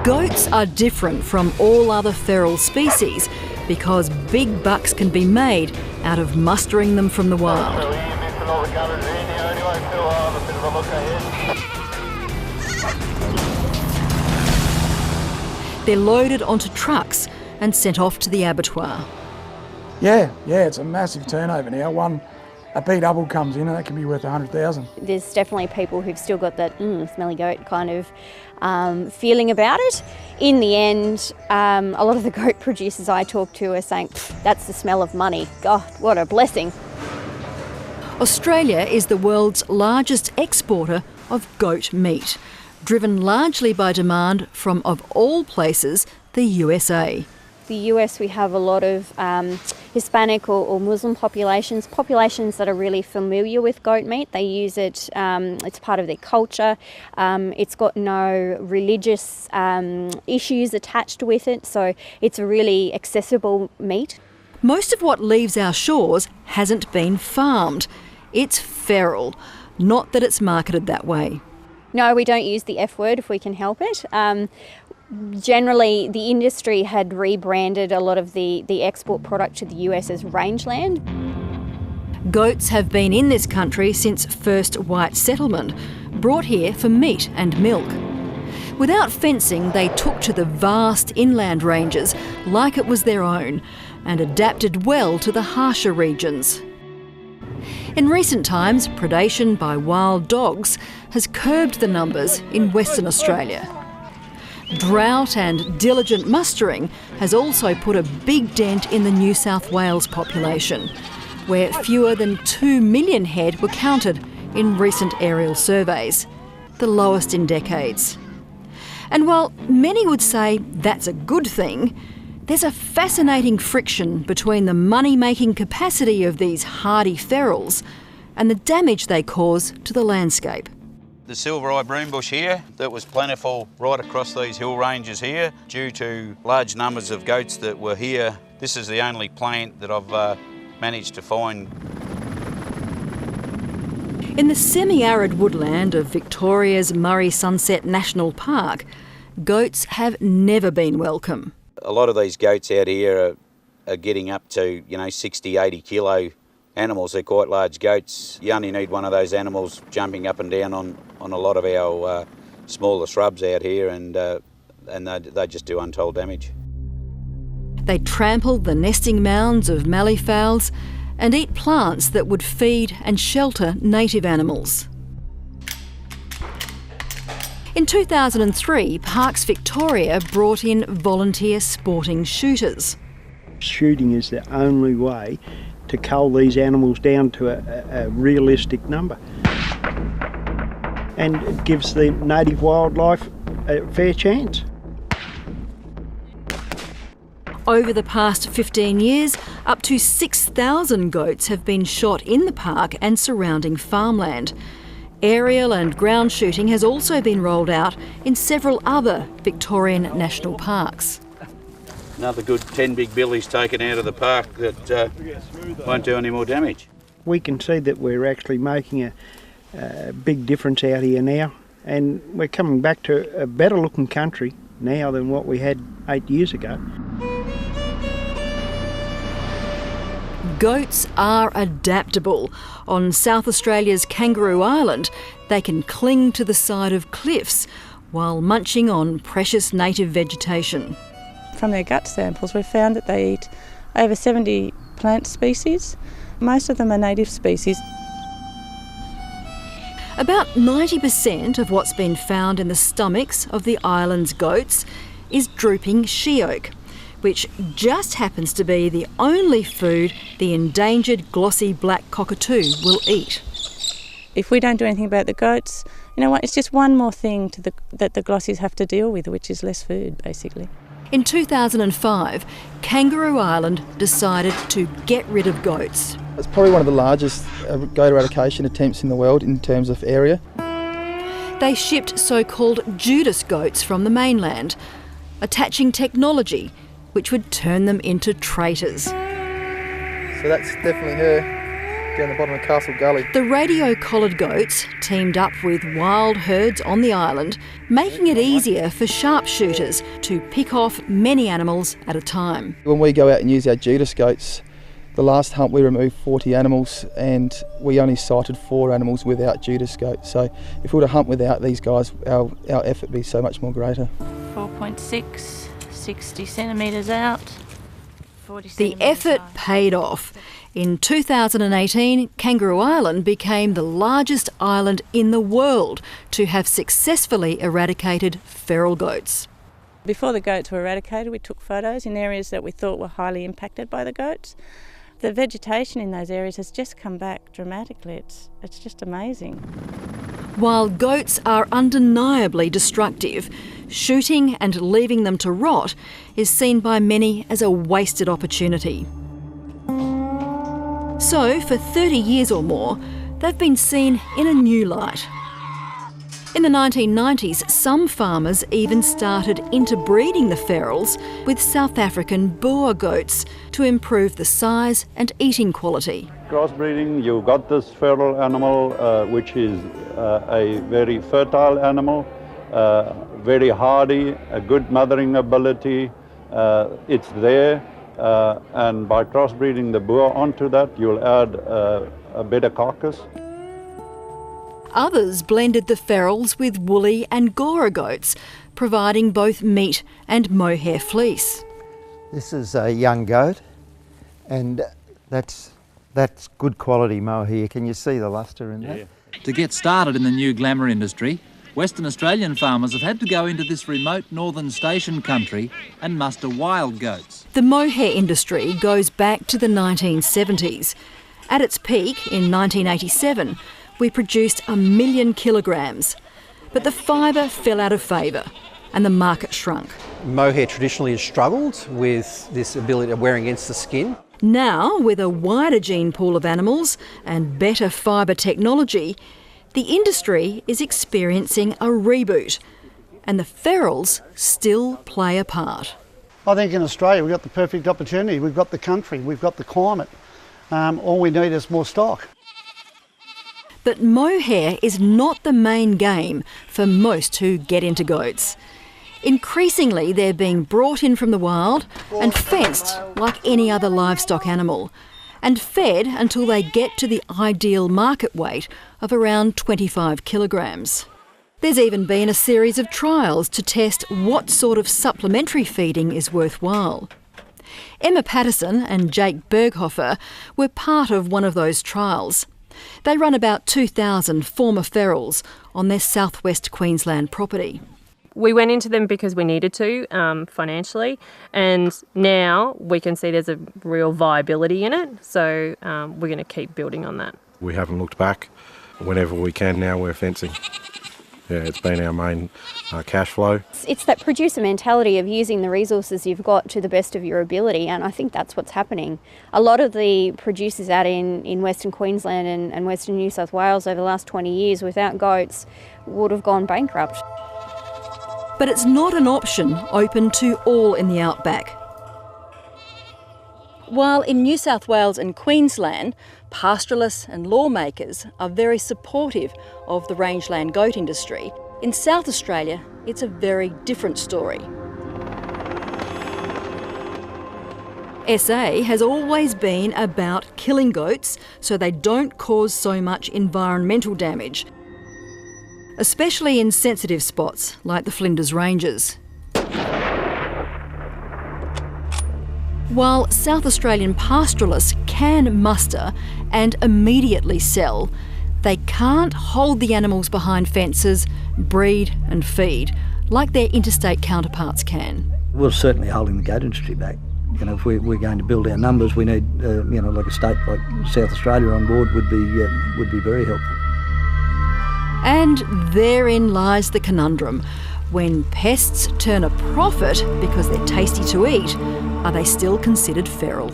Goats are different from all other feral species because big bucks can be made out of mustering them from the wild. They're loaded onto trucks and sent off to the abattoir. Yeah, it's a massive turnover now. A B-double comes in and that can be worth 100,000. There's definitely people who've still got that smelly goat kind of feeling about it. In the end, a lot of the goat producers I talk to are saying, that's the smell of money. God, what a blessing. Australia is the world's largest exporter of goat meat, driven largely by demand from, of all places, the USA. The US, we have a lot of Hispanic or Muslim populations that are really familiar with goat meat. They use it, it's part of their culture. It's got no religious issues attached with it, so it's a really accessible meat. Most of what leaves our shores hasn't been farmed. It's feral, not that it's marketed that way. No, we don't use the F word if we can help it. Generally, the industry had rebranded a lot of the export product to the US as rangeland. Goats have been in this country since first white settlement, brought here for meat and milk. Without fencing, they took to the vast inland ranges like it was their own and adapted well to the harsher regions. In recent times, predation by wild dogs has curbed the numbers in Western Australia. Drought and diligent mustering has also put a big dent in the New South Wales population, where fewer than 2 million head were counted in recent aerial surveys, the lowest in decades. And while many would say that's a good thing, there's a fascinating friction between the money-making capacity of these hardy ferals and the damage they cause to the landscape. The silver-eye broombush here, that was plentiful right across these hill ranges here due to large numbers of goats that were here. This is the only plant that I've managed to find. In the semi-arid woodland of Victoria's Murray Sunset National Park, goats have never been welcome. A lot of these goats out here are getting up to, 60, 80 kilo animals. They're quite large goats. You only need one of those animals jumping up and down on a lot of our smaller shrubs out here and they just do untold damage. They trample the nesting mounds of malleefowls and eat plants that would feed and shelter native animals. In 2003, Parks Victoria brought in volunteer sporting shooters. Shooting is the only way to cull these animals down to a realistic number. And it gives the native wildlife a fair chance. Over the past 15 years, up to 6,000 goats have been shot in the park and surrounding farmland. Aerial and ground shooting has also been rolled out in several other Victorian national parks. Another good 10 big billies taken out of the park that won't do any more damage. We can see that we're actually making a big difference out here now, and we're coming back to a better looking country now than what we had 8 years ago. Goats are adaptable. On South Australia's Kangaroo Island, they can cling to the side of cliffs while munching on precious native vegetation. From their gut samples, we've found that they eat over 70 plant species. Most of them are native species. About 90% of what's been found in the stomachs of the island's goats is drooping sheoak, which just happens to be the only food the endangered glossy black cockatoo will eat. If we don't do anything about the goats, you know what, it's just one more thing that the glossies have to deal with, which is less food, basically. In 2005, Kangaroo Island decided to get rid of goats. It's probably one of the largest goat eradication attempts in the world in terms of area. They shipped so-called Judas goats from the mainland, attaching technology which would turn them into traitors. So So that's definitely her down the bottom of Castle Gully. The radio-collared goats teamed up with wild herds on the island, making it easier for sharpshooters to pick off many animals at a time. When we go out and use our Judas goats, the last hunt we removed 40 animals and we only sighted 4 animals without Judas goats. So if we were to hunt without these guys, our effort would be so much more greater. 4.6, 60 centimetres out. 40 The effort paid off. In 2018, Kangaroo Island became the largest island in the world to have successfully eradicated feral goats. Before the goats were eradicated, we took photos in areas that we thought were highly impacted by the goats. The vegetation in those areas has just come back dramatically. It's just amazing. While goats are undeniably destructive, shooting and leaving them to rot is seen by many as a wasted opportunity. So, for 30 years or more, they've been seen in a new light. In the 1990s, some farmers even started interbreeding the ferals with South African Boer goats to improve the size and eating quality. Crossbreeding, you've got this feral animal, which is a very fertile animal, very hardy, a good mothering ability. It's there, and by crossbreeding the Boer onto that, you'll add a better carcass. Others blended the ferals with woolly Angora goats, providing both meat and mohair fleece. This is a young goat, and that's good quality mohair. Can you see the lustre in that? To get started in the new glamour industry, Western Australian farmers have had to go into this remote northern station country and muster wild goats. The mohair industry goes back to the 1970s. At its peak in 1987, we produced 1 million kilograms. But the fibre fell out of favour and the market shrunk. Mohair traditionally has struggled with this ability of wearing against the skin. Now, with a wider gene pool of animals and better fibre technology, the industry is experiencing a reboot, and the ferals still play a part. I think in Australia we've got the perfect opportunity. We've got the country, we've got the climate. All we need is more stock. But mohair is not the main game for most who get into goats. Increasingly, they're being brought in from the wild and fenced like any other livestock animal, and fed until they get to the ideal market weight of around 25 kilograms. There's even been a series of trials to test what sort of supplementary feeding is worthwhile. Emma Patterson and Jake Berghofer were part of one of those trials. They run about 2,000 former ferals on their southwest Queensland property. We went into them because we needed to financially, and now we can see there's a real viability in it, so we're going to keep building on that. We haven't looked back. Whenever we can now, we're fencing. Yeah, it's been our main cash flow. It's that producer mentality of using the resources you've got to the best of your ability, and I think that's what's happening. A lot of the producers out in Western Queensland and Western New South Wales over the last 20 years without goats would have gone bankrupt. But it's not an option open to all in the outback. While in New South Wales and Queensland, pastoralists and lawmakers are very supportive of the rangeland goat industry, in South Australia it's a very different story. SA has always been about killing goats so they don't cause so much environmental damage, especially in sensitive spots like the Flinders Ranges. While South Australian pastoralists can muster and immediately sell, they can't hold the animals behind fences, breed and feed like their interstate counterparts can. We're certainly holding the goat industry back. You know, if we're going to build our numbers, we need, like a state like South Australia on board would be very helpful. And therein lies the conundrum. When pests turn a profit because they're tasty to eat, are they still considered feral?